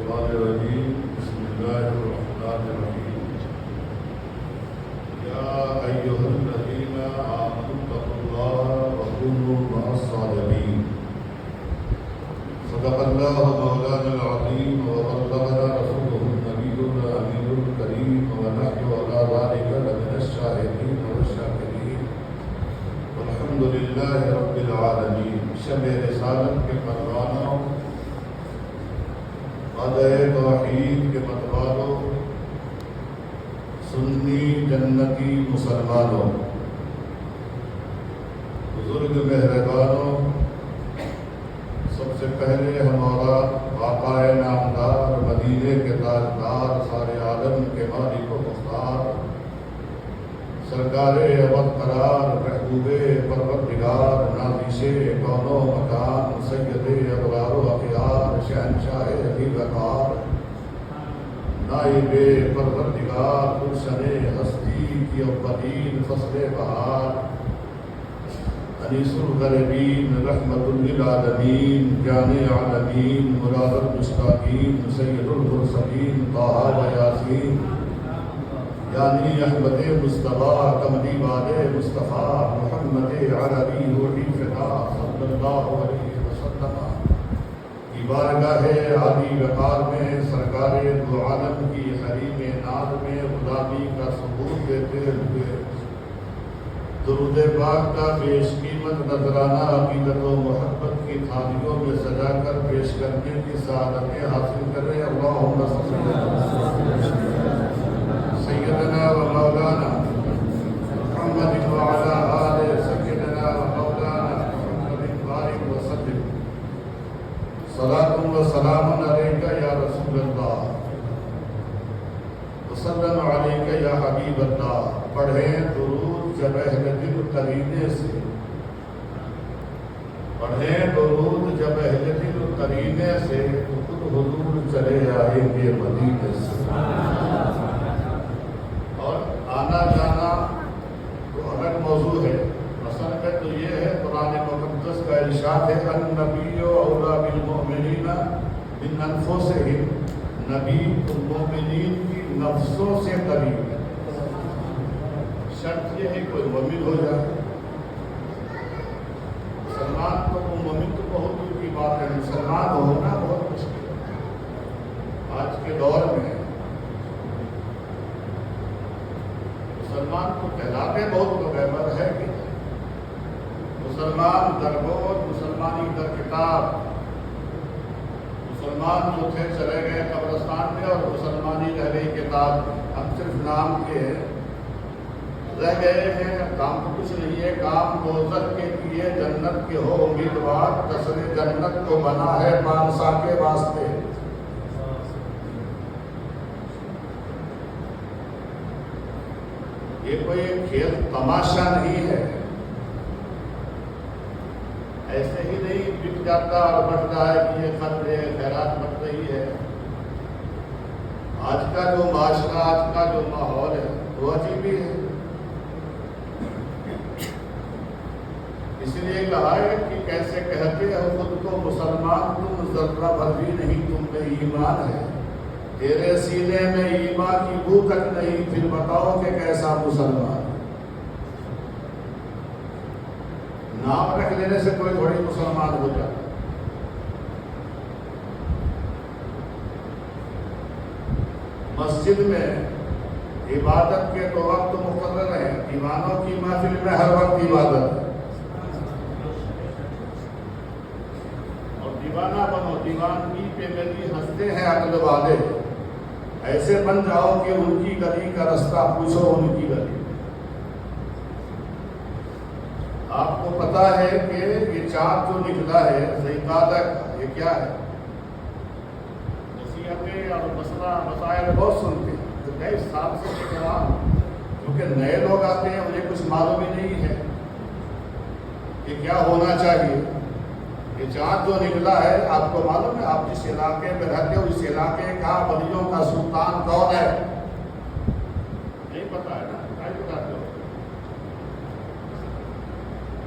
الشیطان الرجیم بسم اللہ الرحمن الرحیم یا ایھا الذین آمنوا اتقوا اللہ وکونوا مع الصادقین صدق اللہ مولانا العظیم وبلغنا رسولہ النبی الامین الکریم ونحن علی ذلک لمن الشاہدین والشاکرین والحمد للہ رب العالمین۔ شب رسالت کے پروانوں، وعدہ توحید کے متوالوں، سنی جنتی مسلمانوں، بزرگ مہربانوں، سب سے پہلے ہمارا آقا نامدار، مدینے کے تاجدار، سارے عالم کے مالک و مختار، سرکار ابد قرار، محبوب پروردگار، نازش کون و مکان، سید ابرار و اخیار، شہنشاہ ابی وقار، نائب پروردگار، گلشن ہستی کی اولین فصل بہار، انیس الغریبین، رحمت للعالمین، جان عالمین، مراد المشتاقین، سید المرسلین، طٰہٰ و یاسین، یعنی احمد مصطفیٰ، کملی والے مصطفیٰ، محمد عربی روحی فدا صلی اللہ علیہ وسلم کی بارگاہ عالی وقار میں سرکار دو عالم کی حریم ناز میں غلامی کا ثبوت دیتے ہوئے درود پاک کا بیش قیمت نذرانہ عقیدت و محبت کی تھالیوں میں سجا کر پیش کرنے کی سعادتیں حاصل کریں۔ اللہم صلی علی سیدنا و مولانا محمد وعلی آل سیدنا و مولانا محمد بارک وسلم۔ صلاۃ و سلام علیک یا رسول اللہ، وسلم علیک یا حبیب اللہ۔ پڑھیں درود جب اہل دل قرینے سے، پڑھیں درود جب اہل دل قرینے سے، تو خود حضور چلے آئیں گے مدینے سے۔ اور آنا جانا تو الگ موضوع ہے، اصل میں تو یہ ہے قرآن مقدس کا ارشاد ہے النبی اولیٰ بالمؤمنین من انفسہم، نبی مومنین کی نفسوں سے قریب ہے۔ شرط یہ ہے کوئی مومن ہو جائے۔ مسلمان تو مومن تو بہت دور کی بات ہے، مسلمان ہونا بہت مشکل ہے آج کے دور میں۔ مسلمان کو کہلاتے بہت لوگ ہیں، مگر ہے کہ مسلمان در گور، مسلمانی در کتاب، مسلمان جو تھے چلے گئے قبرستان میں، اور مسلمانی رہ گئی کتاب۔ ہم صرف نام کے رہ گئے ہیں، کام تو کچھ نہیں ہے۔ کام دوزخ کے لیے، جنت کے ہو امیدوار، قصر جنت کو بنا ہے پانسا کے واسطے۔ یہ کوئی کھیل تماشا نہیں ہے، ایسے ہی نہیں بک جاتا اور بڑھتا ہے کہ یہ خط ہے، خیرات بڑھ رہی ہے۔ آج کا جو معاشرہ، آج کا جو ماحول ہے وہ عجیب ہی ہے۔ اس لیے کہا ہے کہ کیسے کہتے ہو خود کو مسلمان، تم ذرہ بھر بھی نہیں تم میں ایمان ہے، تیرے سینے میں ایمان کی بو تک نہیں، پھر بتاؤ کہ کیسا مسلمان۔ نام رکھ لینے سے کوئی تھوڑی مسلمان ہو جاتا۔ مسجد میں عبادت کے تو وقت مقرر ہیں، دیوانوں کی محفل میں ہر وقت عبادت ہے۔ اور دیوانہ بنو، دیوانگی پہ میری ہنستے ہیں عقل والے، ایسے بن جاؤ کہ ان کی گلی کا رستہ پوچھو ان کی گلی۔ آپ کو پتا ہے کہ یہ چاند جو نکلا ہے ذوالقعدہ کا، یہ کیا ہے؟ نصیحتیں اور مسائل بہت سنتے ہیں، تو کئی سال سے دیکھ رہا ہوں، کیونکہ نئے لوگ آتے ہیں، انہیں کچھ معلوم ہی نہیں ہے کہ کیا ہونا چاہیے۔ یہ چاند جو نکلا ہے، آپ کو معلوم ہے؟ آپ جس علاقے میں رہتے ہو، اس علاقے کا ولیوں کا سلطان کون ہے؟ نہیں پتا ہے نا، نہیں بتاتے ہو۔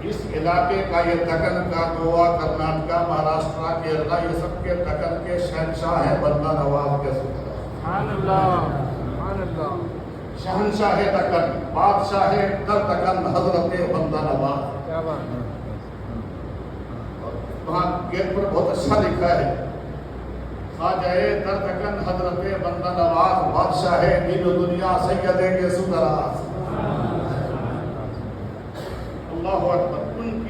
اس علاقے کا، یہ دکن کا، گوا، کرناٹکا، مہاراشٹرا، کیرلا، یہ سب کے دکن کے شہنشاہ ہیں بندہ نواز کے سلطان۔ سبحان اللہ، سبحان اللہ۔ شہنشاہ دکن، بادشاہ در دکن حضرت بندہ نواز۔ کیا بات ہے۔ وہاں گیٹ پر بہت اچھا لکھا ہے، خواجہ در دکن حضرت بندہ نواز، بادشاہ دین و دنیا، سید کے سودراز۔ اللہ اکبر۔ ان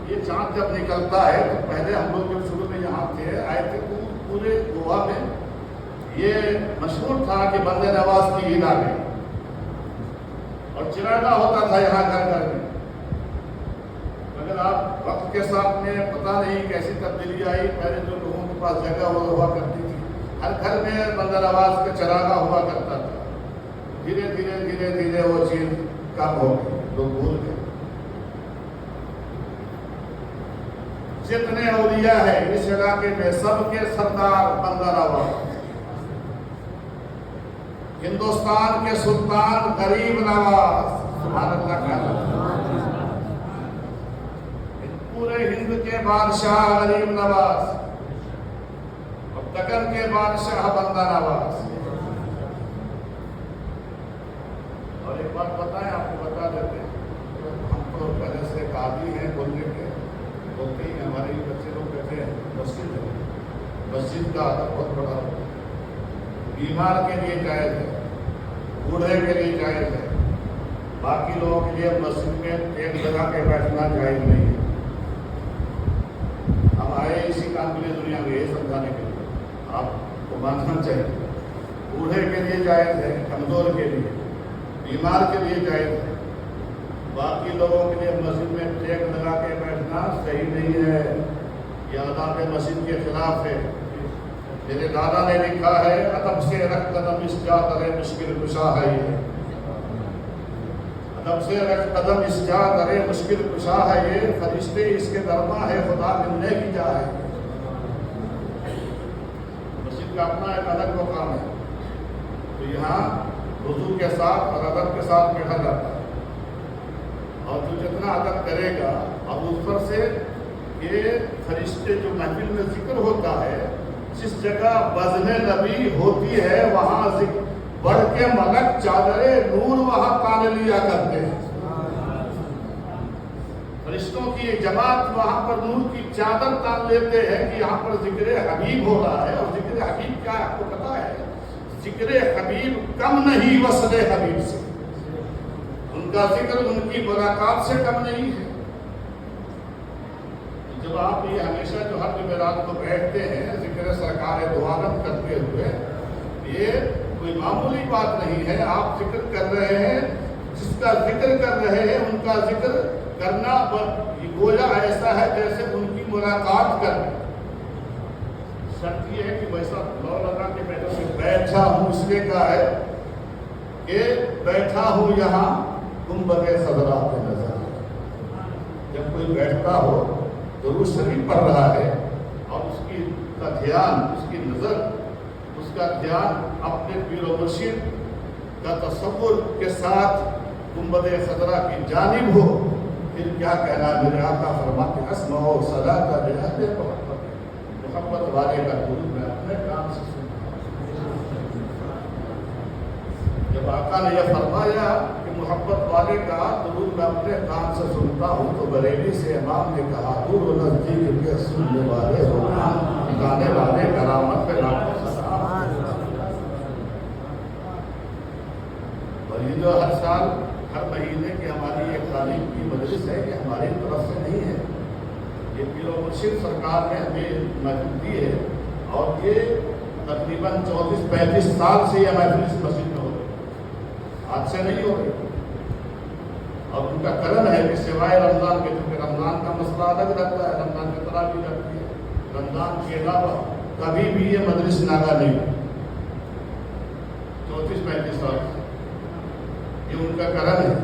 یہ چاند جب نکلتا ہے تو پہلے ہم لوگ جب شروع میں یہاں تھے آئے تھے تو پورے گوا میں یہ مشہور تھا کہ بندہ نواز کی عید آ گئی، اور چراغا ہوتا تھا یہاں گھر گھر میں۔ مگر آپ وقت کے ساتھ میں پتہ نہیں کیسی تبدیلی آئی، پہلے جو لوگوں کے پاس جگہ ہوا کرتی تھی، ہر گھر میں بندہ نواز کا چراغا ہوا کرتا تھا۔ دھیرے دھیرے دھیرے دھیرے وہ چیز کم ہو گئی، لوگ بھول گئے۔ جتنے اولیاء ہیں اس علاقے میں سب کے سردار بندہ نواز، ہندوستان کے سلطان غریب نواز، سبحان اللہ کا، پورے ہند کے بادشاہ غریب نواز، اور دکن کے بادشاہ بندہ نواز۔ اور ایک بات بتائیں، آپ کو بتا دیتے ہیں، ہم تو پہلے سے قابل ہیں بولنے کے، بولتے ہی ہمارے بچے لوگ کہتے ہیں مسجد ہے، مسجد کا ادب بہت بڑا ہے، بیمار کے لیے جائز ہے، بوڑھے کے لیے جائز ہے، باقی لوگوں کے لیے مسجد میں ایک لگا کے بیٹھنا جائز نہیں ہے۔ ہم آئے اسی کام کے لیے دنیا میں، یہ سمجھانے کے لیے آپ کو ماننا چاہیے، بوڑھے کے لیے جائز ہے، کمزور کے لیے، بیمار کے لیے جائز ہے، باقی لوگوں کے لیے مسجد میں ٹیک لگا کے بیٹھنا صحیح نہیں ہے، یہ آداب مسجد کے خلاف ہے۔ میرے دادا نے لکھا ہے، ادب سے رکھ قدم اس جا درے مشکل کشا ہے، یہ ادب سے رکھ قدم اس جا درے مشکل کشا ہے، یہ فرشتے اس کے دربار ہے، خدا ملنے کی جا ہے۔ مسجد کا اپنا ایک الگ مقام ہے، تو یہاں وضو کے ساتھ اور ادب کے ساتھ بیٹھا جاتا ہے، اور جو جتنا ادب کرے گا، اب اس پر سے یہ فرشتے جو محفل میں ذکر ہوتا ہے، جس جگہ بزم نبی ہوتی ہے وہاں ذکر بڑھ کے ملک چادر نور وہاں تان لیا کرتے ہیں، فرشتوں کی ایک جماعت وہاں پر نور کی چادر تان لیتے ہیں کہ یہاں پر ذکر حبیب ہو رہا ہے۔ اور ذکر حبیب کیا ہے آپ کو پتا ہے؟ ذکر حبیب کم نہیں وصل حبیب سے، ان کا ذکر ان کی ملاقات سے کم نہیں ہے۔ جب آپ یہ ہمیشہ جو ہر جمعرات کو بیٹھتے ہیں ذکر سرکار دو عالم کرتے ہوئے، یہ کوئی معمولی بات نہیں ہے، آپ ذکر کر رہے ہیں، جس کا ذکر کر رہے ہیں ان کا ذکر کرنا گویا ایسا ہے جیسے ان کی ملاقات کرنا۔ شرط یہ ہے کہ ویسا لو لگا کے بیٹھا ہوں، اس لیے کہا ہے کہ بیٹھا ہوں یہاں گنبد خضرا پہ نظر۔ جب کوئی بیٹھتا ہو درود شریف پڑھ رہا ہے اور اس کا دھیان، اس کی نظر، اس کا دھیان اپنے پیر و مرشد کا تصور کے ساتھ گنبد خضرا کی جانب ہو، پھر کیا کہنا؟ میرے آقا فرماتے ہیں اسمعوا صلاۃ بأہل محبت والے کا درود میں اپنے کام سے سنتا ہوں۔ جب آقا نے یہ فرمایا کہ محبت والے کا درود میں اپنے کان سے سنتا ہوں، تو بریلی سے امام نے کہا دور و نزدیک کے سننے والے روحان گانے والے کرامت پہ لاکھوں سلام۔ اور یہ جو ہر سال ہر مہینے کی ہماری ایک تعلیم کی مجلس ہے، یہ ہماری طرف سے نہیں ہے، یہ پیر و مرشد سرکار نے ہمیں محفل دی ہے، اور یہ تقریباً 34-35 سال سے یہ محفل اس مسجد میں ہو رہی ہے، آج سے نہیں ہو رہی۔ اور ان کا کرم ہے کہ سوائے رمضان کے، کیونکہ رمضان کا مسئلہ الگ رہتا ہے، رمضان کی طرح بھی رہتی ہے، رمضان کے علاوہ کبھی بھی یہ مجلس ناگا نہیں ہوئی 34-35 سال سے، یہ ان کا کرم ہے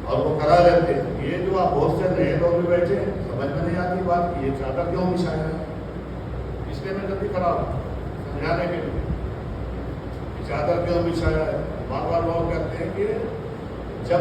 اور وہ کرا لیتے ہیں۔ یہ جو آپ بہت سے نئے لوگ بھی بیٹھے ہیں، سمجھ میں نہیں آتی بات کہ یہ چادر کیوں بچھایا ہے، اس لیے میں جلدی کھڑا ہوں سمجھانے کے لیے چادر کیوں بچھایا ہے۔ بار بار لوگ کہتے ہیں کہ جب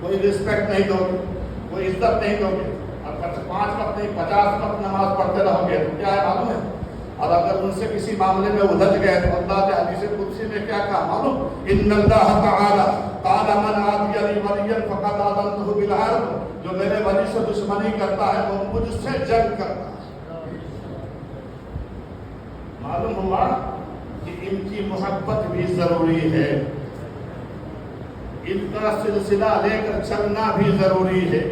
کوئی رسپیکٹ نہیں دو گے، کوئی عزت نہیں دو گے، اور 5 وقت نہیں 50 وقت نماز پڑھتے رہو گے تو کیا ہے معلوم ہے؟ اور اگر ان سے کسی معاملے میں الجھ گئے تو اللہ نے حدیث قدسی میں کیا کہا معلوم؟ ان اللہ تعالی قال من عادی لی ولیا فقد آذنته بالحرب، جو میرے ولی سے دشمنی کرتا ہے وہ مجھ سے جنگ کرتا ہے۔ معلوم ہوا کہ ان کی محبت بھی ضروری ہے، ان کا سلسلہ لے کر چلنا بھی ضروری ہے۔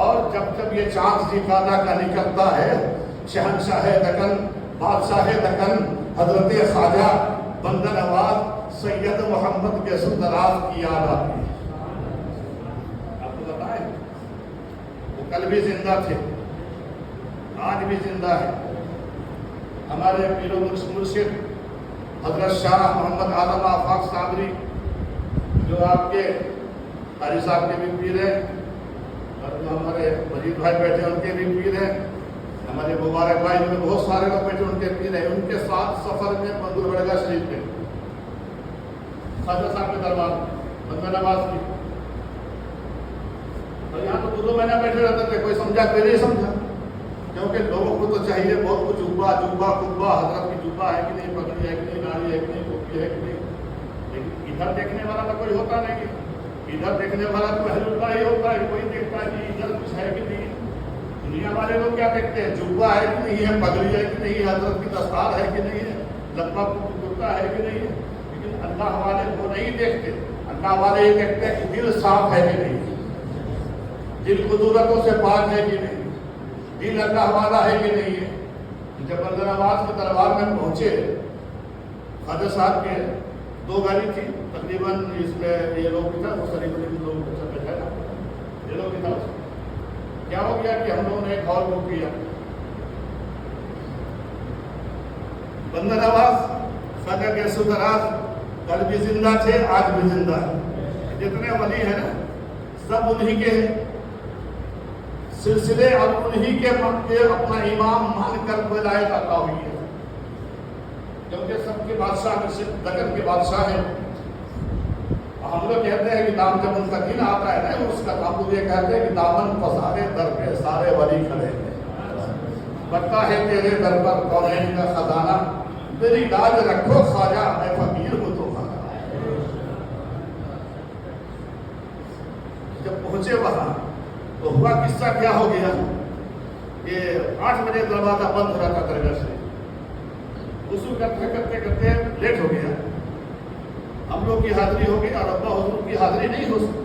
اور جب جب یہ چاند ذوالقعدہ کا نکلتا ہے، شہنشاہ دکن، بادشاہ دکن، حضرت خواجہ بندہ نواز سید محمد کے سندراز کی یاد آتی ہے۔ آپ کو بتائیں وہ کل بھی زندہ تھے، آج بھی زندہ ہے۔ ہمارے پیر و مرشد حضرت شاہ محمد آدم آفاق صابری، جو آپ کے قاری صاحب کے بھی پیر ہیں، اور جو ہمارے مجید بھائی بیٹھے ان کے بھی پیر ہیں، ہمارے مبارک بھائی میں بہت سارے لوگ بیٹھے ان کے پیر ہیں، ان کے ساتھ سفر میں بندر بڑگاہ شریف کے خواجہ صاحب کے دربار بندہ نواز کی، اور یہاں تو 2 مہینہ بیٹھے رہتے تھے، کوئی سمجھا کوئی نہیں سمجھا، کیونکہ لوگوں کو تو چاہیے بہت کچھ جبہ کبا، حضرت کی جبہ ہے کہ نہیں، پگڑی ہے کہ نہیں، ناڑی ہے کہ نہیں، ٹوپی ہے کہ نہیں، لیکن ادھر دیکھنے والا تو کوئی ہوتا نہیں ہے۔ ادھر دیکھنے والا تو اہل اللہ ہی ہوتا ہے، کوئی دیکھتا ہے کہ ادھر کچھ ہے کہ نہیں۔ دنیا والے لوگ کیا دیکھتے ہیں؟ جبہ ہے کہ نہیں ہے، پگڑی ہے کہ نہیں ہے، حضرت کی دستار ہے کہ نہیں ہے، لبا کرتا ہے کہ نہیں ہے، لیکن اللہ والے وہ نہیں دیکھتے۔ اللہ والے یہ دیکھتے ہیں کہ دل صاف ہے کہ نہیں، دل قدورتوں سے پاک ہے کہ نہیں، دل اللہ والا ہے کہ نہیں ہے۔ جب بندہ نواز کے دربار میں پہنچے، خواجہ صاحب کے 2 گاڑی تھی تقریباً، اس میں یہ لوگ بھی تھا، وہ قریب لوگ بیٹھا تھا، یہ لوگ بھی تھا۔ کیا ہو گیا کہ ہم لوگوں نے ایک ہال بک کیا، بندہ نواز خواجہ کے سندراز کل بھی زندہ تھے، آج بھی زندہ ہے۔ جتنے ولی ہیں نا سب انہی کے سلسلے اور انہی کے اپنا امام مان کر ولایت عطا ہوئی ہے، کیونکہ سب کے بادشاہ میں سے دکن کے بادشاہ ہیں۔ ہم لوگ کہتے ہیں کہ دام جب ان کا دن آتا ہے نا، اس کا ہم یہ کہتے ہیں کہ دامن پسارے در پہ سارے ولی کھڑے ہیں، بتا ہے تیرے در پر کونین کا خزانہ، میری لاج رکھو خواجہ میں فقیر ہوں تو خواجہ۔ جب پہنچے وہاں تو ہوا قصہ کیا ہو گیا کہ 8 بجے دروازہ بند ہو رہا تھا درگاہ سے، وضو کرتے کرتے کرتے لیٹ ہو گیا، ہم لوگ کی حاضری ہو گئی اور ابا حضور کی حاضری نہیں ہو سکی،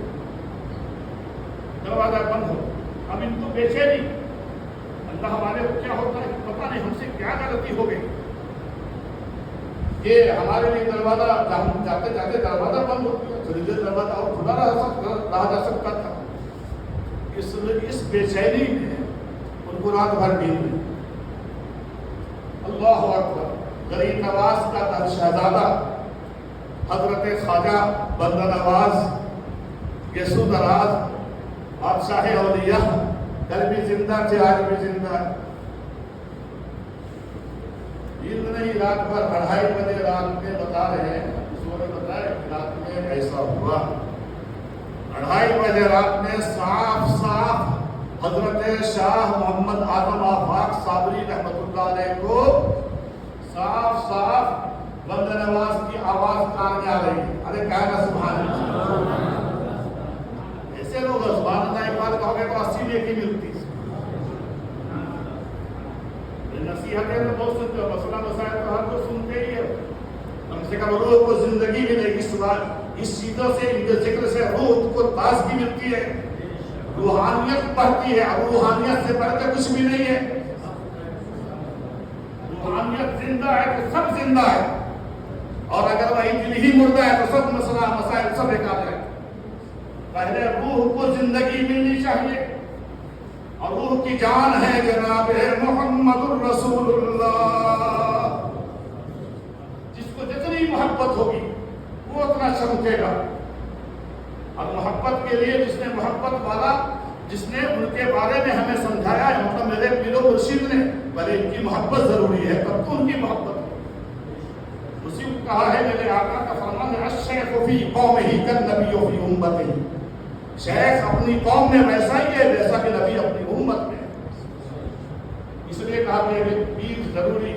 دروازہ بند ہو۔ اب ان کو بیچے نہیں، اللہ ہمارے کو کیا ہوتا ہے پتہ نہیں، ہم سے کیا غلطی ہو گئی کہ ہمارے لیے دروازہ جاتے جاتے دروازہ بند ہو گیا، تھوڑی دیر دروازہ اور کھلا رہا جا سکتا تھا۔ اس بے چینی میں ان کو رات بھر نیند نہیں۔ اللہ اکبر، غریب نواز کا شہزادہ حضرت خواجہ بندہ نواز یسوع دراز بادشاہ اولیاء کل بھی زندہ تھے، آج بھی زندہ ہے۔ نیند نہیں، رات بھر 2:30 بجے رات میں بتا رہے ہیں، کسی نے بتایا کہ رات میں ایسا ہوا، 2:30 بجے رات میں صاف حضرت شاہ محمد آدم آفاق صابری رحمۃ اللہ علیہ کو صاف بندہ نواز کی آواز کان میں آ رہی ہے۔ ارے کہنا سبحان اللہ، ایسے لوگ سبحان اللہ ایک بات کہو گے تو 80 نیکی ملتی۔ نصیحتیں تو بہت سنتے ہو، مسئلہ مسائل تو ہر کوئی سنتے ہی ہے، کم سے کم روح کو زندگی ملے گی، اس چیزوں سے ان کے ذکر سے روح کو تازگی ملتی ہے، روحانیت بڑھتی ہے، اور روحانیت سے بڑھ کے کچھ بھی نہیں ہے۔ روحانیت زندہ ہے تو سب زندہ ہے، اور اگر وہی دل ہی مردہ ہے تو سب مسئلہ مسائل سب بیکار ہے۔ پہلے روح کو زندگی ملنی چاہیے، اور روح کی جان ہے جناب محمد الرسول اللہ، جس کو جتنی محبت ہوگی وہ اتنا چمکے گا، اور محبت کے لیے جس نے محبت والا، جس نے ان کے بارے میں ہمیں سمجھایا ہے، مطلب میرے پیر و مرشد نے، بھلے ان کی محبت ضروری ہے تب تو ان کی محبت ہے۔ اسی کو کہا ہے میرے آقا کا فرمان ہے، الشیخ فی قومہ کالنبی فی امتہ، شیخ اپنی قوم میں ویسا ہی ہے جیسا کہ نبی اپنی امت میں، اس لیے کہا کہ پیر ضروری۔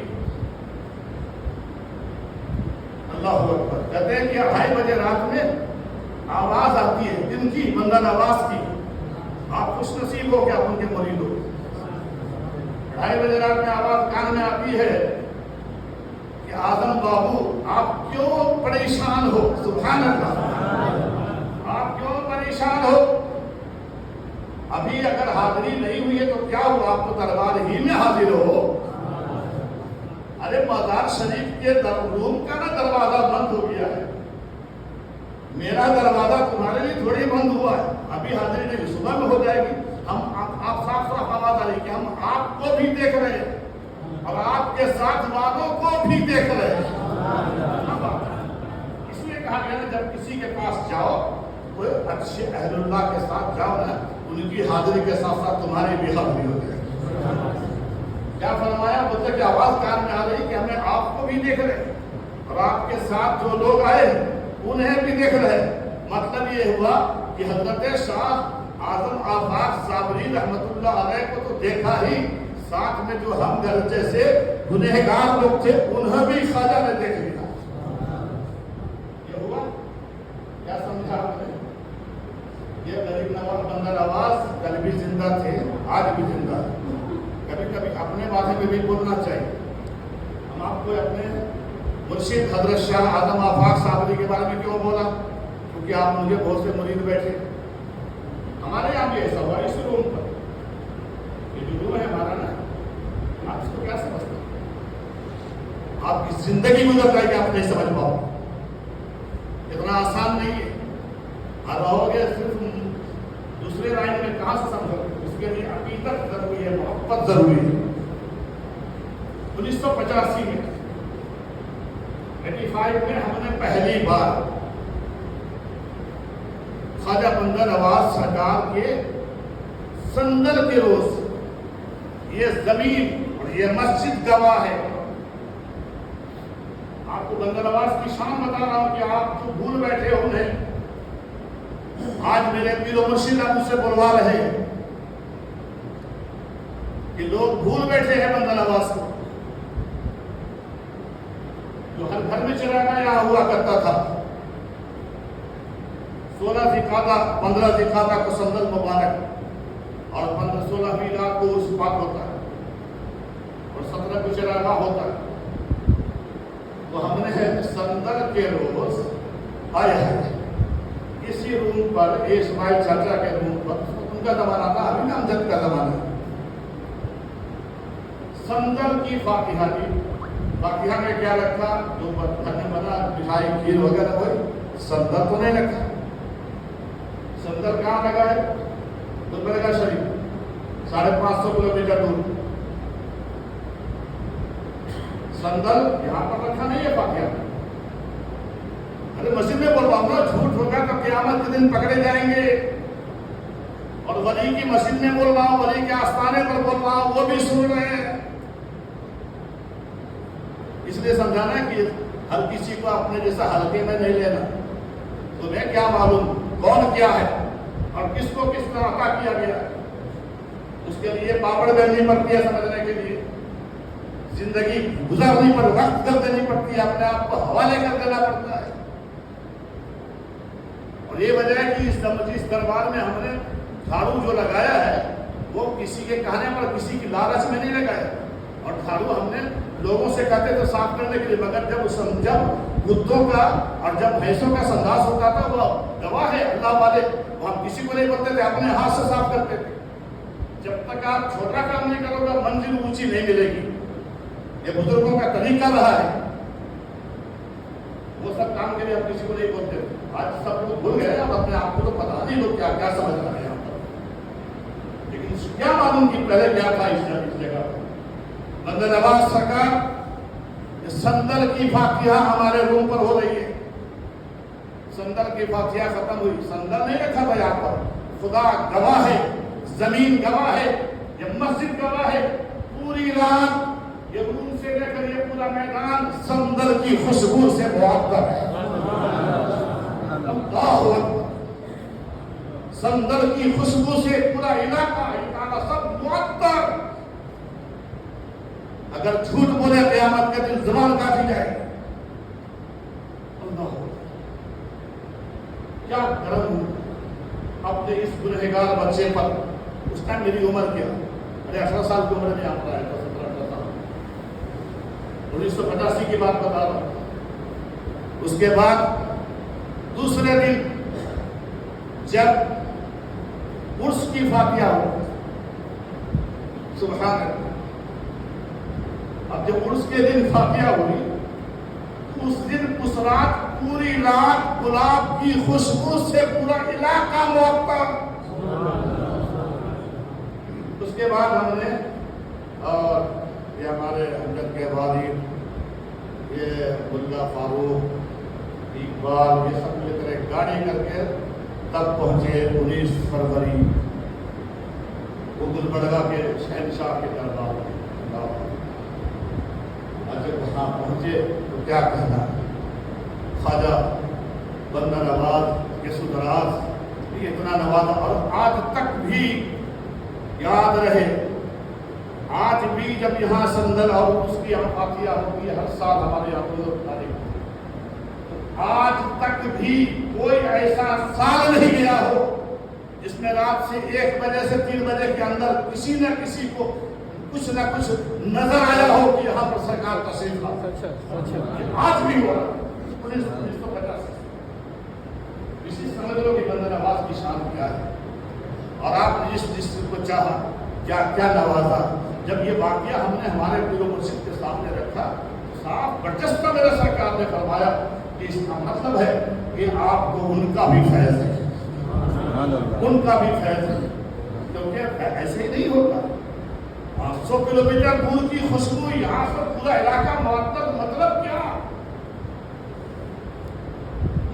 اللہ اکبر، کہتے ہیں کہ 2:30 بجے رات میں آواز آتی ہے دن کی، بندہ نواز کی، آپ خوش نصیب ہو کہ آپ ان کے مرید ہو۔ 2:30 بجے رات میں آواز کان میں آتی ہے کہ آدم بابو آپ کیوں پریشان ہو، سبحان اللہ، آپ کیوں پریشان ہو؟ ابھی اگر حاضری نہیں ہوئی ہے تو کیا ہوا، آپ تو دربار ہی میں حاضر ہو۔ ارے مزار شریف کے روم کا نا دروازہ بند ہو گیا ہے، میرا دروازہ تمہارے لیے تھوڑی بند ہوا ہے، ابھی حاضری نہیں، صبح میں ہو جائے گی۔ ہم آپ صاف صاف آواز آ رہی کہ ہم آپ کو بھی دیکھ رہے ہیں اور آپ کے ساتھ والوں کو بھی دیکھ رہے ہیں۔ اس لیے کہا گیا نا جب کسی کے پاس جاؤ، کوئی اچھے اہل اللہ کے ساتھ جاؤ نا، ان کی حاضری کے ساتھ ساتھ تمہاری بھی حاضری ہو جائے۔ کیا فرمایا؟ بولتے کہ آواز کان میں آ رہی کہ ہمیں آپ کو بھی دیکھ رہے اور آپ کے ساتھ جو لوگ آئے انہیں بھی دیکھ رہے۔ مطلب یہ ہوا کہ حضرت شاہ اعظم آفاق صابری رحمت اللہ علیہ کو تو دیکھا ہی، ساتھ میں جو ہم درجے سے گنہگار لوگ تھے انہیں بھی خواجہ نے دیکھ لیا۔ یہ ہوا، کیا سمجھا آپ نے؟ یہ غریب نواز بندر آواز کل بھی زندہ تھے، آج بھی زندہ ہے۔ کبھی کبھی اپنے بارے میں بھی بولنا چاہیے۔ ہم آپ کو اپنے مرشد حضرت شاہ اعظم آفاق صابری کے بارے میں کیوں بولا؟ کیونکہ آپ مجھے بہت سے مرید بیٹھے، ہمارے یہاں بھی ایسا ہوا اس روم پر، یہ جو روم ہے ہمارا نا، آپ اس کو کیا سمجھتے ہیں؟ آپ کی زندگی گزر جائے کہ آپ نہیں سمجھ پاؤ، اتنا آسان نہیں ہے۔ اور رہو گے صرف دوسرے لائن میں کہاں سے سمجھو؟ اس کے لیے عقیدت ضروری ہے، محبت ضروری ہے۔ 1985 میں 85 میں ہم نے پہلی بار خواجہ بندہ نواز سرکار کے سندل کے روز، یہ زمین اور یہ مسجد گواہ ہے۔ آپ کو بندہ نواز کی شان بتا رہا ہوں کہ آپ جو بھول بیٹھے ہو انہیں آج میرے پیر و مرشد آپ مجھ سے بلوا رہے ہیں کہ لوگ بھول بیٹھے ہیں بندہ نواز کو، جو ہر گھر میں چراغاں یہاں ہوا کرتا تھا۔ 16 ذی-القعدہ 15 ذی-القعدہ کو سندل مبارک اور 16 میلاد کو اس پاک ہوتا ہے اور 17 کو چراغاں ہوتا ہے۔ تو ہم نے سندل کے روز آئے ہیں اسی روم پر، اسماعیل چاچا کے روم پر، ان کا زمانہ تھا، ابھی نامزد کا زمانہ ہے۔ سندل کی فاتحہ دی، فاتحہ میں کیا رکھا؟ جو گھر میں بنا مٹھائی کھیر وغیرہ ہوئی، سندل تو نہیں رکھا۔ سندل کہاں لگا ہے؟ گلبرگہ شریف، 550 کلومیٹر دور۔ سندل یہاں پر رکھا نہیں ہے فاتحہ میں۔ ارے مسجد میں بولواؤں گا، جھوٹ ہوگا تو قیامت کے دن پکڑے جائیں گے۔ اور ولی کی مسجد میں بول رہا ہوں، ولی کے آستانے پر بول رہا ہوں، وہ بھی سن رہے ہیں۔ اس لیے سمجھانا ہے کہ ہر کسی کو اپنے جیسا حلقے میں نہیں لینا۔ تمہیں کیا معلوم کون کیا ہے اور کس کو کس طرح عطا کیا گیا ہے، اس کے لیے پاپڑ بیلنی پڑتی ہے سمجھنے کے لیے، زندگی گزارنی پر وقت کر دینی پڑتی ہے، اپنے آپ کو حوالے کر دینا پڑتا ہے۔ اور یہ وجہ ہے کہ اس دربار میں ہم نے جھاڑو جو لگایا ہے وہ کسی کے کہنے پر، کسی کی لالچ میں نہیں لگایا، اور جھاڑو ہم نے لوگوں سے کہتے تھے صاف کرنے کے لیے، مگر جب کتوں کا اور جب بھینسوں کا سنداس ہوتا تھا وہ گواہ ہے اللہ والے، وہ ہم کسی کو نہیں بولتے تھے، اپنے ہاتھ سے صاف کرتے تھے۔ جب تک آپ چھوٹا کام نہیں کرو گے منزل اونچی نہیں ملے گی، یہ بزرگوں کا طریقہ رہا ہے۔ وہ سب کام کے لیے ہم کسی کو نہیں بولتے تھے، آج سب لوگ بھول گئے، اب اپنے آپ کو تو پتا نہیں لوگ کیا سمجھ رہے ہیں یہاں پر، لیکن کیا معلوم کہ پہلے کیا تھا اس جگہ پر۔ بندہ نواز سرکار سندل کی فاتحہ ہمارے روم پر ہو رہی ہے۔ سندل کی فاتحہ ختم ہوئی، سندل نہیں رکھا تھا یہاں پر، خدا گواہ ہے، زمین گواہ ہے، یہ مسجد گواہ ہے، پوری رات یہ روم سے لے کر یہ پورا میدان سندل کی خوشبو سے معطر ہے۔ اللہ اکبر، سندل کی خوشبو سے پورا علاقہ سب معطر. اگر جھوٹ بولے قیامت کے دن زبان کاٹی جائے. اللہ کیا کرم اپنے اس گنہگار بچے پر. اس ٹائم میری عمر کیا؟ 18 سال کی عمر میں آپ رہا ہے. 1985 کی بات بتا رہا ہوں. اس کے بعد دوسرے دن جب عرس کی فاتحہ ہو, سبحان اللہ, اب جب عرس کے دن فاتحہ ہوئی اس دن اس رات پوری رات گلاب کی خوشبو سے پورا علاقہ معطر. اس کے بعد ہم نے اور یہ ہمارے امجد کے والد یہ ملا فاروق اقبال یہ سب لے کر گاڑی کر کے تب پہنچے 19 فروری وہ گلبرگہ کے شہنشاہ کے دربار میں. جب وہاں پہنچے تو کیا کہنا, خواجہ بندہ نواز کے سدراز یہ اتنا نوازا اور آج تک بھی یاد رہے. آج بھی جب یہاں سندل اور اس کی یہاں فاتحہ ہوتی ہے ہر سال ہمارے یہاں تاریخ, آج تک بھی کوئی ایسا سال نہیں گیا ہو جس میں رات سے 1 بجے سے 3 بجے کے اندر کسی نہ کسی کو کچھ نہ کچھ نظر آیا ہو کہ یہاں پر سرکار تشریف لائی. آج بھی ہو رہا 1950 اسی سمجھ لو کہ بندہ نواز کی شان کیا ہے. اور آپ نے جس ڈسٹرکٹ کو چاہا کیا کیا نوازا. جب یہ واقعہ ہم نے ہمارے پیر و مرشد کے سامنے رکھا صاف برجستہ میرے سرکار نے فرمایا کہ اس کا مطلب ہے کہ آپ کو ان کا بھی فیض ہے, ان کا بھی فیض ہے. کیونکہ ایسے ہی نہیں ہوگا. 500 کلومیٹر دور کی خوشبو یہاں سے پورا علاقہ معطر. مطلب کیا؟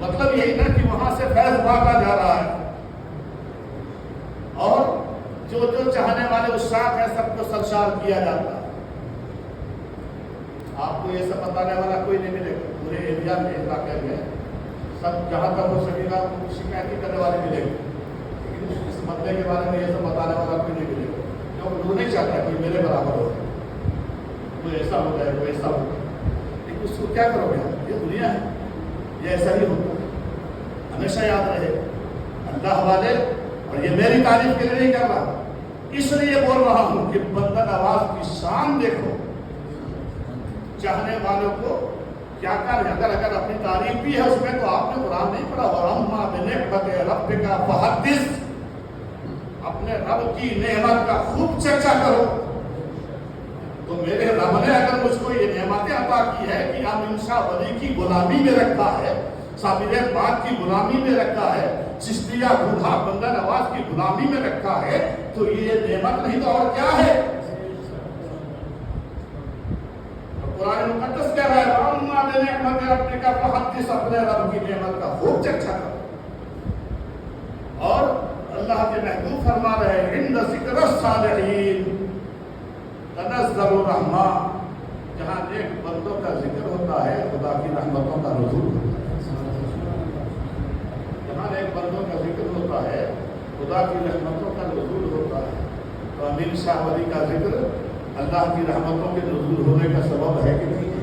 مطلب یہی تھا کہ وہاں سے فیض بھاگا جا رہا ہے اور جو جو چاہنے والے عشاق ہیں سب کو سرشار کیا جاتا ہے. آپ کو یہ سب بتانے والا کوئی نہیں ملے گا پورے ایریا میں علاقے میں. سب جہاں تک ہو سکے گا شکایت کرنے والے ملے گا, لیکن اس مسئلے کے بارے میں یہ سب بتانے والا کوئی نہیں ملے گا. وہ نہیں چاہتا کوئی میرے برابر ہو, کوئی ایسا ہو جائے کوئی ایسا ہو جائے. لیکن اس کو کیا کرو گے؟ یہ دنیا ہے, یہ ایسا ہی ہوتا ہے. ہمیشہ یاد رہے اللہ والے. اور یہ میری تعریف کے لیے نہیں کر رہا, اس لیے بول رہا ہوں کہ بندہ نواز کی شان دیکھو. چاہنے والوں کو کیا کریں. اگر اپنی تعریف بھی ہے اس میں تو آپ نے قرآن نہیں پڑھا وَأَمَّا بِنِعْمَتِ رَبِّكَ فَحَدِّثْ. اپنے رب کی نعمت کا خوب چرچا کرو. تو میرے رب نے اگر مجھ کو یہ نعمتیں عطا کی ہے کہ امین شاہ ولی کی غلامی میں رکھا ہے, صابر باد کی غلامی میں رکھا ہے, چشتیہ بوڑھا بندہ نواز کی غلامی میں رکھا ہے, تو یہ نعمت نہیں تو اور کیا ہے. قرآن مقدس کہہ رہا ہے وَأَمَّا بِنِعْمَتِ رَبِّكَ فَحَدِّثْ. اپنے رب کی نعمت کا خوب چرچا کرو. اور اللہ کے محبوب فرما رہے ہیں عند ذکر الصالحین تنزل الرحمہ. جہاں نیک بندوں کا ذکر ہوتا ہے خدا کی رحمتوں کا نزول ہوتا ہے. جہاں نیک بندوں کا ذکر ہوتا ہے خدا کی رحمتوں کا نزول ہوتا ہے. تو امین شاہ ولی کا ذکر اللہ کی رحمتوں کے نزول ہونے کا سبب ہے کہ نہیں ہے.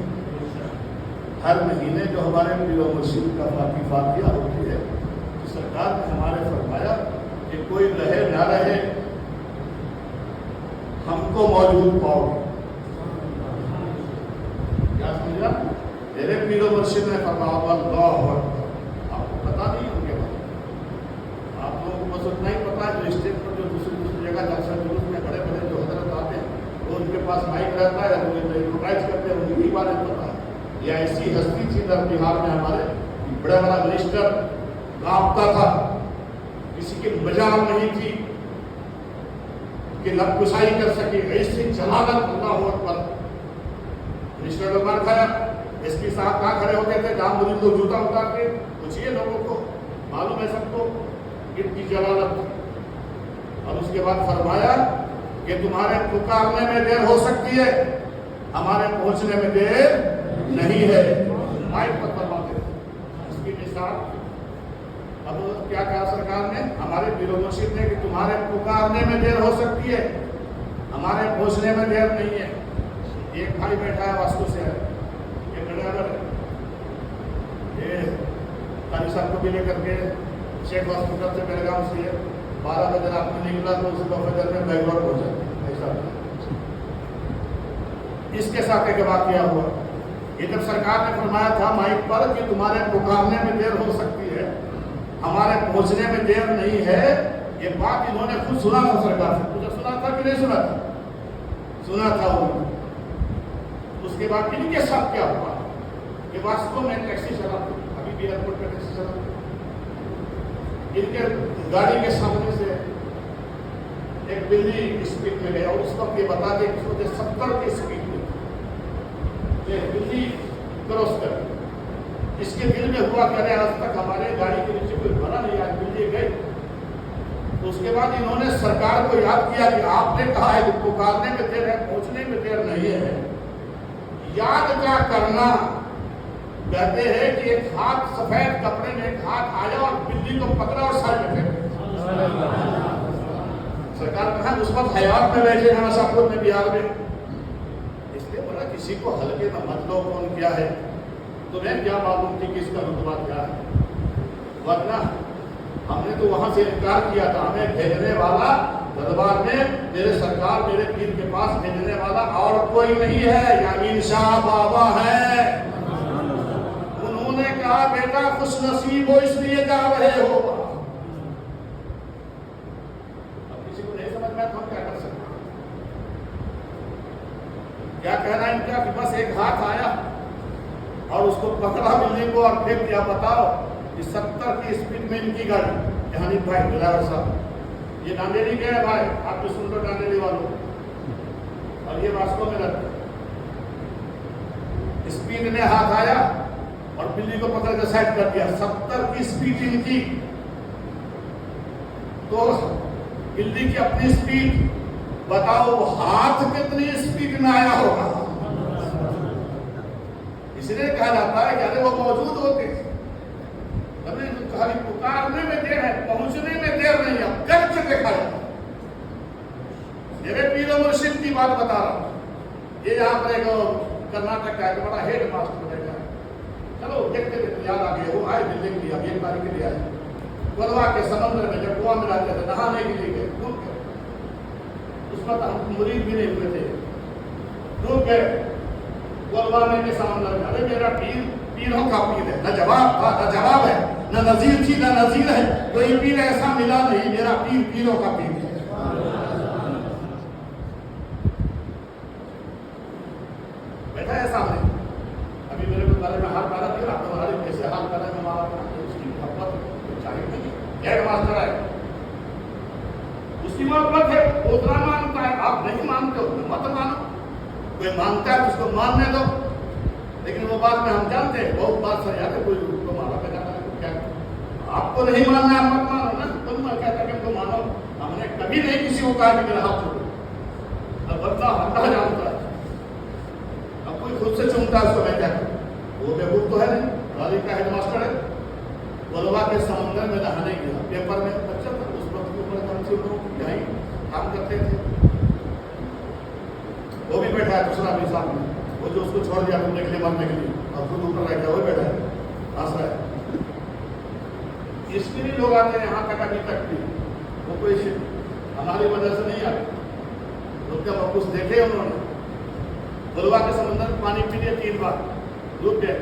ہر مہینے جو ہمارے پیر و مرشد کا فاتحہ ہوتی ہے تو سرکار نے ہمارے فرمایا کہ کوئی رہے نہ رہے ہم کو موجود پاؤ گے. کیا سمجھا؟ میرے پیر و مرشد نے فرمایا اللہ اکبر. آپ کو پتا نہیں ان کے بارے میں, آپ لوگوں کو بس اتنا ہی پتا ہے جو اسٹیج پر جو دوسری جگہ جلسہ جلوس میں بڑے بڑے جو حضرت آتے ہیں وہ ان کے پاس مائک رہتا ہے وہ ایڈورٹائز کرتے ہیں, ان کی بارے میں پتا ہے. یہ ایسی ہستی تھی در بہار میں ہمارے بڑا بڑا منسٹر کانپتا تھا, کسی کی مجال نہیں تھی کہ لب کشائی کر سکے. ایسی جلالت اللہ اکبر. منسٹر نے مار کھایا. ایس پی صاحب کہاں کھڑے ہوتے تھے جام مجھے تو جوتا اتار کے پوچھیے لوگوں کو, معلوم ہے سب کو ان کی جلالت. اور اس کے بعد فرمایا کہ تمہارے پکارنے میں دیر ہو سکتی ہے, ہمارے پہنچنے میں دیر نہیں ہے. مائک پر فرماتے تھے. اس کی مثال اب کیا کہا سرکار نے، ہمارے پیر و مرشد نے، کہ تمہارے پکارنے میں دیر ہو سکتی ہے، ہمارے پہنچنے میں دیر نہیں ہے۔ ایک بھائی بیٹھا ہے واسطو سے، یہ ڈرائیور ہے، یہ قاری صاحب کو بھی لے کر کے شیخ ہاسپٹل سے بیلگام سے 12 بجے رات میں نکلا تو اس کو فجر میں بینگلور پہنچا، ایسا اس کے ساتھ ایک واقعہ ہوا۔ یہ جب سرکار نے فرمایا تھا مائک پر کہ تمہارے پکارنے میں دیر ہو سکتی ہے، ہمارے پہنچنے میں دیر نہیں ہے، یہ بات انہوں نے خود سنا تھا سرکار سے۔ مجھے سنا تھا کہ نہیں سنا تھا؟ سنا تھا انہوں نے۔ اس کے بعد ان کے ساتھ کیا ہوا کہ واسطو میں ٹیکسی چلاتے، ابھی بھی ایئرپورٹ پہ ٹیکسی چلاتے، ان کے گاڑی کے سامنے سے ایک بلی اسپیڈ میں گیا، اور اس وقت یہ بتا دیں کہ 70 کی اسپیڈ میں یہ بلی کراس کر، اس کے دل میں ہوا کہ آج تک ہمارے گاڑی کے نیچے کوئی بنا نہیں، آج بلی گئی۔ تو اس کے بعد انہوں نے سرکار کو یاد کیا کہ آپ نے کہا ہے کہ پکارنے میں دیر ہے، پہنچنے میں دیر نہیں ہے، یاد کیا کرنا۔ کہتے ہیں کہ ایک ہاتھ سفید کپڑے میں ایک ہاتھ آیا اور بلی کو پکڑا اور سائڈ میں پھینکا۔ سرکار کہا اس وقت حیات میں بیٹھے ہیں شاہپور میں، بہار میں، اس لیے بولا کسی کو ہلکے میں مت لو، کون کیا ہے، تمہیں کیا معلوم تھی کس کا رتبہ کیا ہے، ورنہ ہم نے تو وہاں سے انکار کیا تھا، ہمیں بھیجنے والا دربار میں میرے سرکار میرے پیر کے پاس بھیجنے والا اور کوئی نہیں ہے، یامین شاہ بابا ہے۔ انہوں نے کہا بیٹا خوش نصیب ہو اس لیے جا رہے ہو۔ اب کسی کو نہیں سمجھ میں تو ہم کیا کر سکتے ہیں؟ کیا کہنا ان کا کہ بس ایک ہاتھ آیا اور اس کو پکڑا بلی کو اور پھینک دیا۔ بتاؤ کہ 70 کی اسپیڈ میں ان کی گاڑی، جہانی بھائی ڈرائیور صاحب، یہ ڈانڈیلی گئے بھائی، آپ بھی سن لو ڈانڈیلی والوں، اور یہ واسطو میں رہتے، اسپیڈ میں ہاتھ آیا اور بلی کو پکڑ کے سائڈ کر دیا۔ 70 کی اسپیڈ ان کی، تو بلی کی اپنی اسپیڈ، بتاؤ ہاتھ کتنی اسپیڈ میں آیا ہوگا۔ اس لیے کہا جاتا ہے کہ ارے وہ موجود ہوتے، خالی پکارنے میں دیر ہے، پہنچنے میں دیر نہیں ہے، کر کے دیکھا جاتا۔ میرے پیر و مرشد کی بات بتا رہا ہوں، یہ یہاں پر ایک کرناٹک کا ایک بڑا ہیڈ ماسٹر بیٹھا ہے، چلو دیکھتے دیکھتے یاد آ گئے، وہ آئے دلی کے لیے، اب ایک باری کے لیے آئے گلوا کے سمندر میں، جب گوا میں جاتے تھے نہانے کے لیے گئے، ڈوب گئے، اس وقت ہم مرید بھی نہیں ہوئے تھے، ڈوب گئے گلوا میں کے سمندر میں۔ ارے میرا پیر پیروں کا پیر ہے، نہ جواب تھا نہ جواب ہے، نہ نظیر تھی نہ نظیر ہے، کوئی پیر ایسا ملا نہیں، میرا پیر پیروں کا پیر ہے۔ بیٹھا ہے سامنے، ابھی میرے کو بارے میں ہاتھ ڈالا دیا، آپ ہمارے کیسے ہاتھ ڈالا میں ہمارا اس کی محبت چاہیے نہیں، ہیڈ ماسٹر ہے، اس کی محبت ہے، اتنا مانتا ہے، آپ نہیں مانتے ہو مت مانو، کوئی مانتا ہے تو اس کو ماننے دو، لیکن وہ بات میں ہم جانتے ہیں، بہت بات سر یاد ہے، کوئی کو مانا پہ جاتا ہے، کیا آپ کو نہیں ماننا ہے مت مانو نا، تم کہتا ہے کہ کو مانو، ہم نے کبھی نہیں کسی کو کہا کہ میرا ہاتھ چھوڑو، اب بندہ ہٹا جانتا ہے، اب کوئی خود سے چومتا ہے اس کو میں کیا کروں، وہ بیوقوف تو ہے نہیں، غالب کا ہیڈ ماسٹر ہے، گلوا کے سمندر میں نہانے گیا، پیپر میں بچہ تھا، اس وقت کے اوپر ہم سے لوگ یہیں کام کرتے تھے، وہ بھی بیٹھا ہے دوسرا بھی ساتھ میں، وہ جو اس کو چھوڑ دیا گھومنے کے لیے مرنے کے لیے، اور خود اوپر رہ گیا، وہ بیٹھا ہے ہنس رہا ہے۔ اس کے لیے لوگ آتے ہیں یہاں تک، ابھی تک بھی وہ کوئی ہماری وجہ سے نہیں آتے، تو جب کچھ دیکھے انہوں نے گلوا کے سمندر میں پانی پی لیے 3 بار، ڈوب گئے،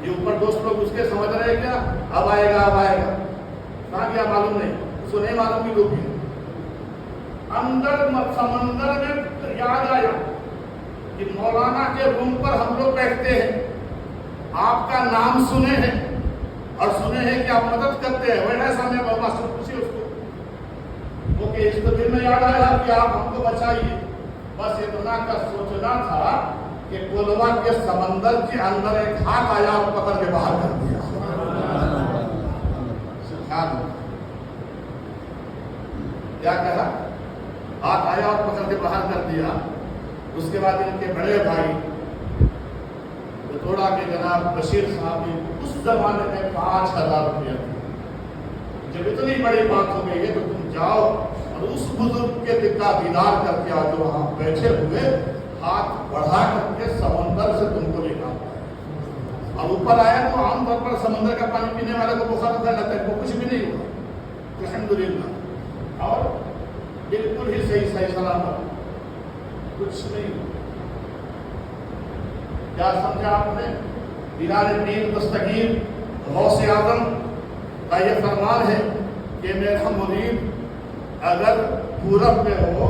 یہ اوپر دوست لوگ اس کے سمجھ رہے کیا اب آئے گا اب آئے گا، کہاں گیا معلوم نہیں، اس کو نہیں معلوم کہ ڈوب گیا۔ اندر سمندر میں یاد آیا کہ مولانا کے روم پر ہم لوگ بیٹھتے ہیں، آپ کا نام سنے ہیں اور سنے ہیں کہ آپ مدد کرتے ہیں، وہ ایسا میں بابا سے پوچھے اس کو، وہ کہ اس کو دل میں یاد آیا کہ آپ ہم کو بچائیے، بس اتنا کا سوچنا تھا کہ گلوا کے سمندر کے اندر ایک ہاتھ آیا اور پکڑ کے باہر کر دیا۔ سبحان اللہ، کیا کہا، ہاتھ آیا اور پکڑ کے باہر کر دیا۔ اس کے بعد ان کے بڑے بھائی تھوڑا کہ جناب بشیر صاحب نے اس زمانے میں 5000 روپیہ جب اتنی بڑی بات ہو گئی ہے تو تم جاؤ اور اس بزرگ کے دل کا دیدار کر کے آ جو وہاں بیٹھے ہوئے ہاتھ بڑھا کر کے سمندر سے تم کو نکالتا ہے. اب اوپر آیا تو عام طور پر سمندر کا پانی پینے والے کو بخار ہوتا ہے، وہ کچھ بھی نہیں ہوا الحمدللہ، اور بالکل ہی صحیح سلامت، کچھ نہیں ہوا. کیا سمجھا آپ نے؟ دیدار دین دستگیر غوث اعظم کا یہ فرمان ہے کہ میرا مرید اگر پورب میں ہو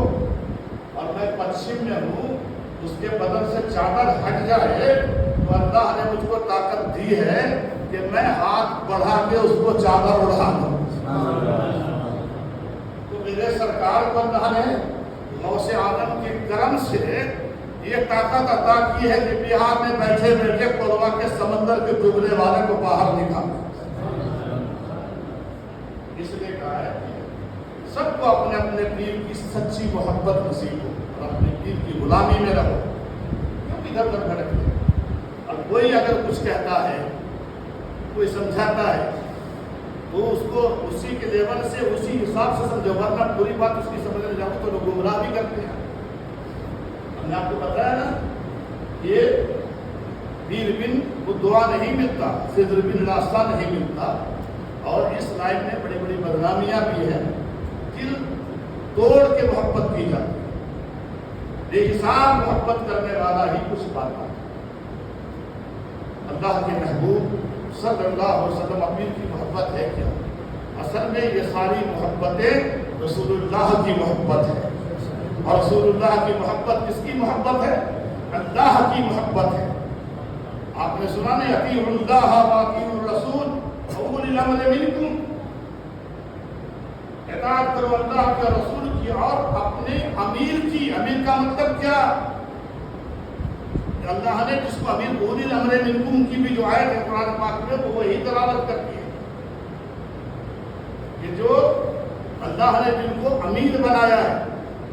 اور میں پچھم میں ہوں، اس کے بدن سے چادر ہٹ جائے تو اللہ نے مجھ کو طاقت دی ہے کہ میں ہاتھ بڑھا کے اس کو چادر اڑا دوں. تو میرے سرکار کو اللہ نے غوث اعظم کے کرم سے یہ طاقت عطا کی ہے کہ بہار میں بیٹھے بیٹھے پلوا کے سمندر کے ڈوبنے والے کو باہر نکالا. اس لیے کہا ہے سب کو اپنے اپنے پیر کی سچی محبت نصیب ہو اور اپنے پیر کی غلامی میں رہو، کیوں ادھر ادھر بھٹکتے. اور کوئی اگر کچھ کہتا ہے، کوئی سمجھاتا ہے تو اس کو اسی کے لیول سے اسی حساب سے سمجھو، ورنہ پوری بات اس کی سمجھنے جاؤ تو لوگ گمراہ بھی کرتے ہیں. ہم نے آپ کو بتایا نا، یہ پیر بن وہ دعا نہیں ملتا، خضر بن راستہ نہیں ملتا، اور اس لائن میں بڑی بڑی بدنامیاں بھی ہیں. دل توڑ کے محبت کی جاتی ہے، بے حساب محبت کرنے والا ہی کچھ پاتا ہے. اللہ کے محبوب صلی اللہ علیہ وسلم اپنی کی محبت ہے کیا؟ اصل میں یہ ساری محبتیں رسول اللہ کی محبت ہے، اور رسول اللہ کی محبت کس کی محبت ہے؟ اللہ کی محبت ہے. آپ نے سنا نہیں، اطیعوا اللہ واطیعوا الرسول واولی الامر منکم، اطاعت کرو اللہ کے رسول کی اور اپنے امیر کی. امیر کا مطلب کیا؟ کہ اللہ نے جس کو امیر اولی الامر منکم کی بھی جو آیت ہے قرآن پاک میں وہ وہی دلالت کرتی ہے کہ جو اللہ نے جن کو امیر بنایا ہے.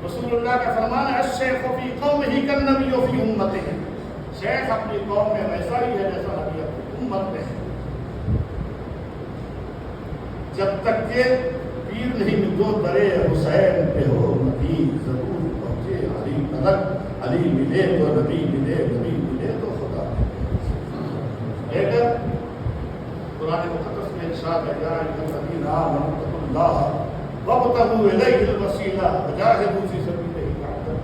رسول اللہ کا فرمان ہے الشیخ فی قومہ کالنبی فی امتہ، شیخ اپنی قوم میں ویسا ہی ہے جیسا نبی اپنی امت میں ہے. جب تک کہ پیر نہیں جو درے حسین پہ ہو نبی ضرور پہنچے علی تلک، علی ملے تو نبی ملے، نبی ملے تو خدا. لیکن قرآن مقدس میں ارشاد ہے یا ایھا الذین آمنوا اتقوا اللہ وابتغوا الیہ الوسیلہ وجاہدوا فی سبیلہ لعلکم.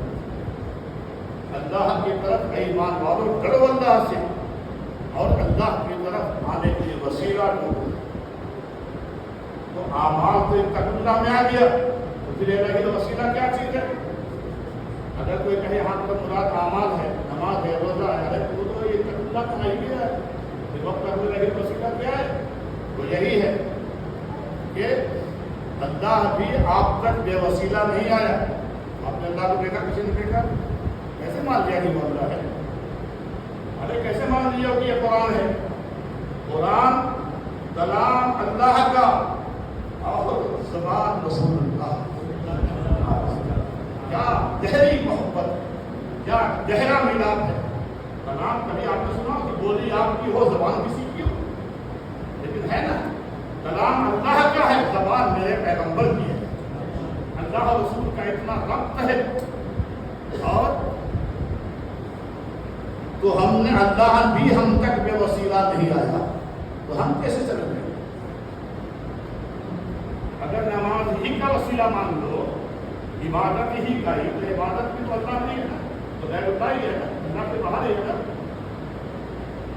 اللہ کی طرف ایمان والو ڈرو اللہ سے، اور اللہ کی طرف آنے کے لیے وسیلہ ڈھونڈو. تو اعمال تو تقوا میں آ گیا، تو پھر الہی وسیلہ کیا چیز ہے؟ اگر کوئی کہے ہاں تو مراد اعمال ہے، نماز ہے، روزہ ہے، تو وہ یہ تقوا کا ہی گیا ہے. پھر وقت الہی وسیلہ کیا ہے؟ وہ یہی ہے کہ اللہ بھی آپ تک بے وسیلہ نہیں آیا. آپ نے اللہ کو دیکھا، کسی نے دیکھا؟ کیسے مان لیا کہ وہ اللہ ہے؟ ارے کیسے مان لیا کہ یہ قرآن ہے؟ قرآن کلام اللہ کا اور زبان رسول اللہ. کیا گہری محبت، کیا گہرا ملاپ ہے. کلام کبھی آپ نے سنا کہ بولی آپ کی ہو، زبان کسی کی ہو؟ لیکن ہے نا، کلام اللہ کا ہے، زبان میرے پیغمبر کی ہے. اللہ اور رسول کا اتنا ربط ہے. اور تو ہم نے اللہ بھی ہم تک بے وسیلہ نہیں آیا، تو ہم کیسے چلیں گے؟ اگر نماز ہی کا وسیلہ مان لو، عبادت ہی کا ہی، تو عبادت بھی تو اللہ نہیں ہے نا، تو غیر اللہ ہی ہے نا، اللہ کے باہر ہی ہے نا.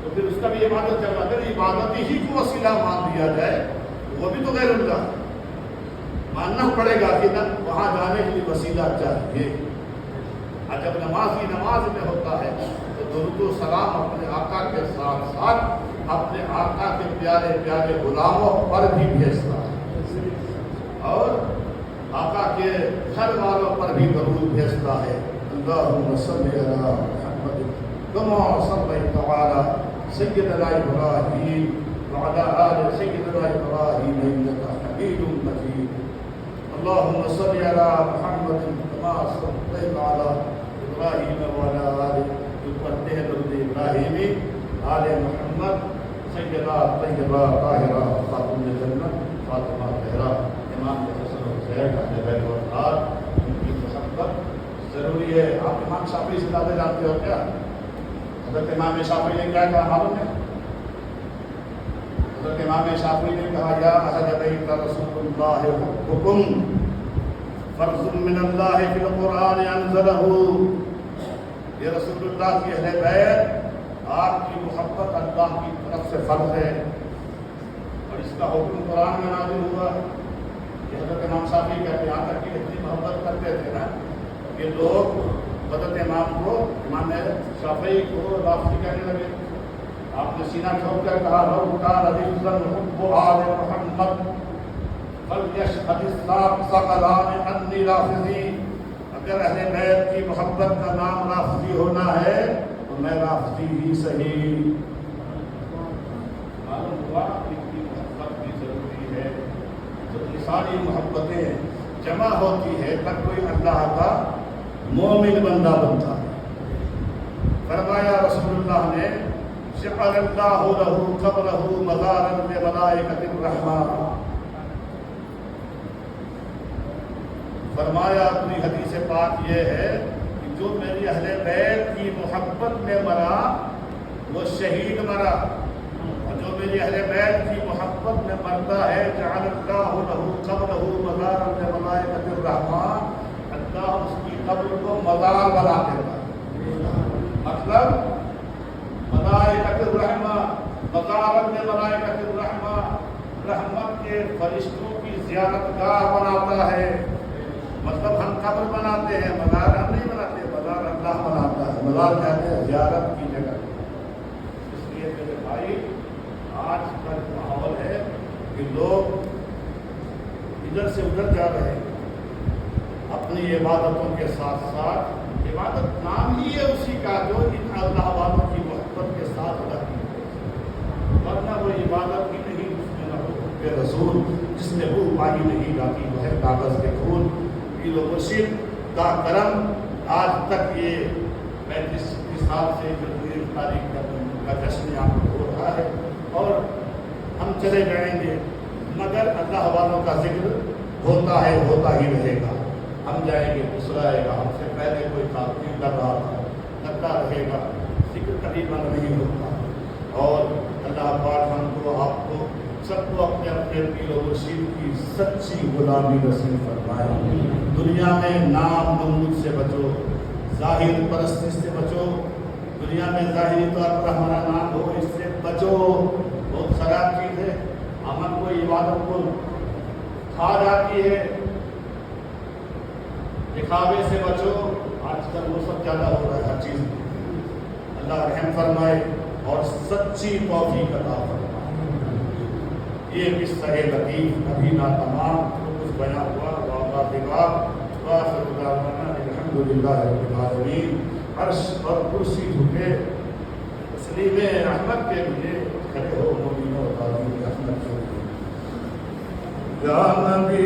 تو پھر اس کا بھی عبادت چل رہا. اگر عبادت ہی کو وسیلہ مان دیا جائے وہ بھی تو غیر اللہ ماننا پڑے گا کہ نہ وہاں جانے کے لیے وسیلہ چاہیے. اور جب نماز ہی نماز میں ہوتا ہے تو درود و سلام اپنے آقا کے ساتھ ساتھ اپنے آقا کے پیارے پیارے غلاموں پر بھی بھیجتا ہے، اور آقا کے گھر والوں پر بھی درود بھیجتا ہے. اللہم صلی علی محمد کما صلیت علی سیدنا ابراہیم وعلی آل سیدنا ابراہیم انک حمید مجید. اللہم صلی علی محمد کما صلیت علی ابراہیم وعلی آل، جو پڑھتے ہیں درود ابراہیمی، آل محمد سیدہ طیبہ طاہرہ خاتون جنت فاطمہ زہرا، امام حسن و حسین، اہل بیت و اطہار، ان کی محبت ضروری ہے۔ آپ امام شافعی سے زیادہ جانتے ہو کیا؟ حضرت امام شافعی نے کیا کہا معلوم ہے؟ حضرت امام شافعی نے کہا یا اہل بیت رسول اللہ حکم فرض من اللہ فی القرآن انزلہ، یہ رسول اللہ کی اہل بیت آپ کی محبت اللہ کی طرف سے فرض ہے اور اس کا حکم قرآن میں نازل ہوا ہے۔ یہ حضرت امام شافعی کہتے ہیں، یہاں تک کہ اتنی محبت کرتے تھے نا کہ لوگ حضرت امام کو، امام شافعی کو رافضی کہنے لگے۔ آپ نے سینہ ٹھوک کر کہا لو کان رجلا حب آل محمد فلیشهد الثقلان انی رافضی، اگر اہل بیت کی محبت کا نام رافضی ہونا ہے تو میں رافضی ہی صحیح۔ معلوم ہوا ان کی محبت بھی ضروری ہے۔ جب یہ ساری محبتیں جمع ہوتی ہے تب کوئی اللہ کا مومن بندہ بنتا ہے۔ فرمایا رسول اللہ نے جعل اللہ لہ قبرہ مزارا لملائکۃ الرحمن، فرمایا اپنی حدیث پاک یہ ہے کہ جو میری اہل بیت کی محبت میں مرا وہ شہید مرا، اور جو میری اہل بیت کی محبت میں مرتا ہے جعل اللہ لہ قبرہ مزارا لملائکۃ الرحمن، اللہ اس کی قبر کو مزار بنا دیتا ہے۔ مطلب ملائکۃ الرحمہ، مزارا لملائکۃ الرحمہ، رحمت کے فرشتوں کی زیارت گاہ بناتا ہے۔ مطلب ہم قبر بناتے ہیں، مزار ہم نہیں بناتے، مزار اللہ بناتا ہے۔ مزار کہتے ہیں زیارت کی جگہ۔ اس لیے میرے بھائی آج کا ماحول ہے کہ لوگ ادھر سے ادھر جا رہے ہیں، اپنی عبادتوں کے ساتھ ساتھ، عبادت نام ہی ہے اسی کا جو ان اللہ والوں کی محبت کے ساتھ ادا کی ہے، ورنہ وہ عبادت ہی نہیں، اس میں نہ حکم رسول، جس میں روح پائی نہیں جاتی، وہ ہے کاغذ کے خون۔ پیر و مرشد کا کرم آج تک یہ 35 سال سے جو تاریخ کا جشن یہاں پر ہو رہا ہے، اور ہم چلے جائیں گے مگر اللہ والوں کا ذکر ہوتا ہے، ہوتا ہی رہے گا۔ ہم جائیں گے دوسرا آئے گا، ہم سے پہلے کوئی تعظیم کر رہا تھا، لگتا رہے گا، ذکر کبھی بند نہیں ہوتا۔ اور اللہ پاک ہم کو، آپ کو، سب کو اپنے اپنے پیر و مرشد کی سچی غلامی نصیب فرمائے۔ دنیا میں نام نمود سے بچو، ظاہر پرستی سے بچو، دنیا میں ظاہری طور پر ہمارا نام ہو، اس سے بچو، بہت خراب چیز ہے۔ عمل کو، عبادت کو کھا جاتی ہے، دکھاوے سے بچو۔ آج کل وہ سب زیادہ ہو رہا ہے ہر چیز میں۔ اللہ رحم فرمائے اور سچی توفیق عطا فرمائے۔ یہ قصہ لطیف ابھی نا تمام جو کچھ بیان ہوا، وآخر دعوانا الحمدللہ رب العالمین۔ عرش اور کرسی جھکے، تسلیم رحمت کے لیے کھڑے ہو مومنوں، تعظیم رحمت کے لیے۔ یا نبی